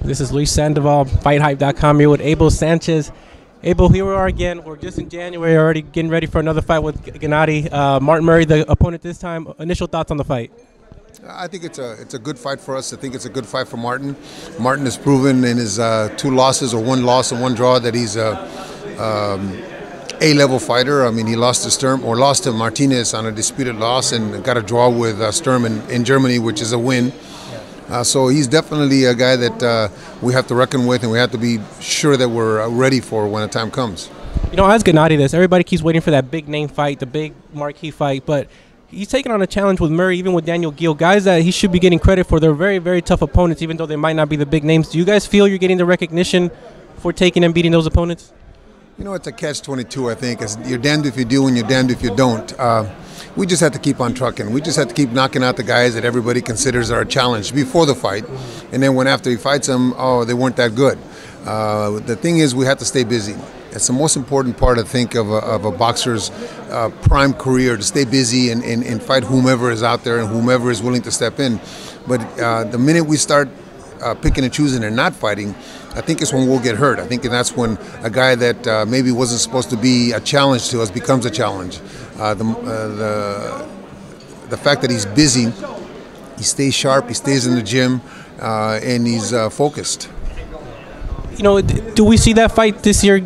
This is Luis Sandoval, FightHype.com here with Abel Sanchez. Abel, here we are again. We're just in January, already getting ready for another fight with Gennady. Martin Murray, the opponent this time. Initial thoughts on the fight? I think it's a good fight for us. I think it's a good fight for Martin. Martin has proven in his 2 losses, or 1 loss and 1 draw, that he's a A-level fighter. I mean, he lost to Sturm, or lost to Martinez on a disputed loss, and got a draw with Sturm in Germany, which is a win. So he's definitely a guy that we have to reckon with, and we have to be sure that we're ready for when the time comes. You know, as Gennady this, everybody keeps waiting for that big name fight, the big marquee fight, but he's taking on a challenge with Murray, even with Daniel Gill, guys that he should be getting credit for. They're very, very tough opponents, even though they might not be the big names. Do you guys feel you're getting the recognition for taking and beating those opponents? You know, it's a catch-22, I think. You're damned if you do and you're damned if you don't. We just have to keep on trucking. We just have to keep knocking out the guys that everybody considers are a challenge before the fight. And then when after he fights them, oh, they weren't that good. The thing is, we have to stay busy. It's the most important part, I think, of a boxer's prime career, to stay busy and fight whomever is out there and whomever is willing to step in. But the minute we start picking and choosing and not fighting, I think it's when we'll get hurt. I think that's when a guy that maybe wasn't supposed to be a challenge to us becomes a challenge. The fact that he's busy, he stays sharp, he stays in the gym, and he's focused. You know, do we see that fight this year,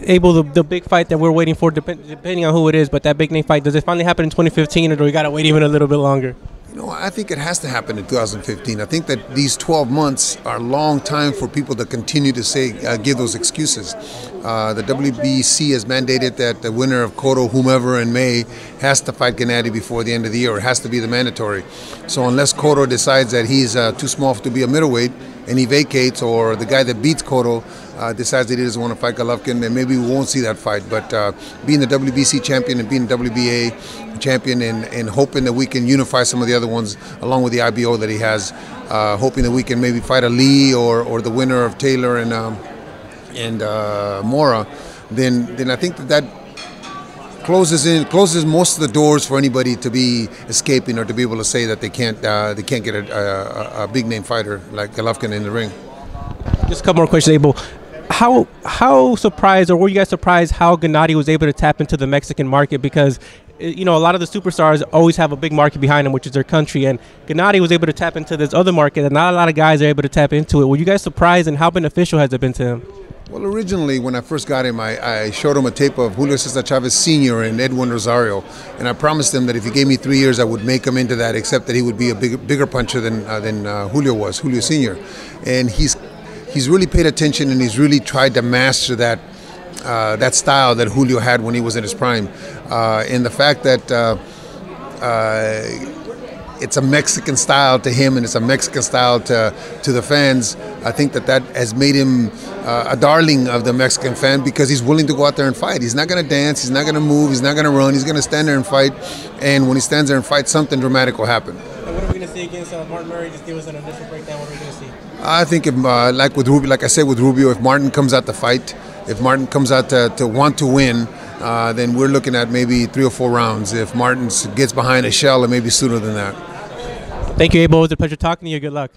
Abel, the big fight that we're waiting for, depending on who it is, but that big name fight, does it finally happen in 2015, or do we got to wait even a little bit longer? You know, I think it has to happen in 2015. I think that these 12 months are a long time for people to continue to say, give those excuses. The WBC has mandated that the winner of Cotto, whomever in May, has to fight Gennady before the end of the year. It has to be the mandatory. So unless Cotto decides that he's too small to be a middleweight and he vacates, or the guy that beats Cotto decides that he doesn't want to fight Golovkin, then maybe we won't see that fight. But being the WBC champion and being the WBA champion, and hoping that we can unify some of the other ones along with the IBO that he has, hoping that we can maybe fight a Lee or the winner of Taylor and Mora, then I think that closes most of the doors for anybody to be escaping, or to be able to say that they can't get a big name fighter like Golovkin in the ring. Just a couple more questions, Abel. How surprised, or were you guys surprised how Gennady was able to tap into the Mexican market? Because, you know, a lot of the superstars always have a big market behind them, which is their country, and Gennady was able to tap into this other market, and not a lot of guys are able to tap into it. Were you guys surprised, and how beneficial has it been to him? Well, originally, when I first got him, I showed him a tape of Julio Cesar Chavez Sr. and Edwin Rosario, and I promised him that if he gave me 3 years, I would make him into that, except that he would be a bigger puncher than Julio was, Julio Sr. And he's really paid attention, and he's really tried to master that style that Julio had when he was in his prime. And the fact that it's a Mexican style to him, and it's a Mexican style to the fans, I think that has made him a darling of the Mexican fan, because he's willing to go out there and fight. He's not going to dance, he's not going to move, he's not going to run, he's going to stand there and fight. And when he stands there and fights, something dramatic will happen. And what are we going to see against Martin Murray? Just give us an initial breakdown. What are we going to see? I think if, like with Rubio, like I said with Rubio, if Martin comes out to fight, if Martin comes out to want to win, then we're looking at maybe 3 or 4 rounds. If Martin gets behind a shell, it may be sooner than that. Thank you, Abel. It was a pleasure talking to you. Good luck.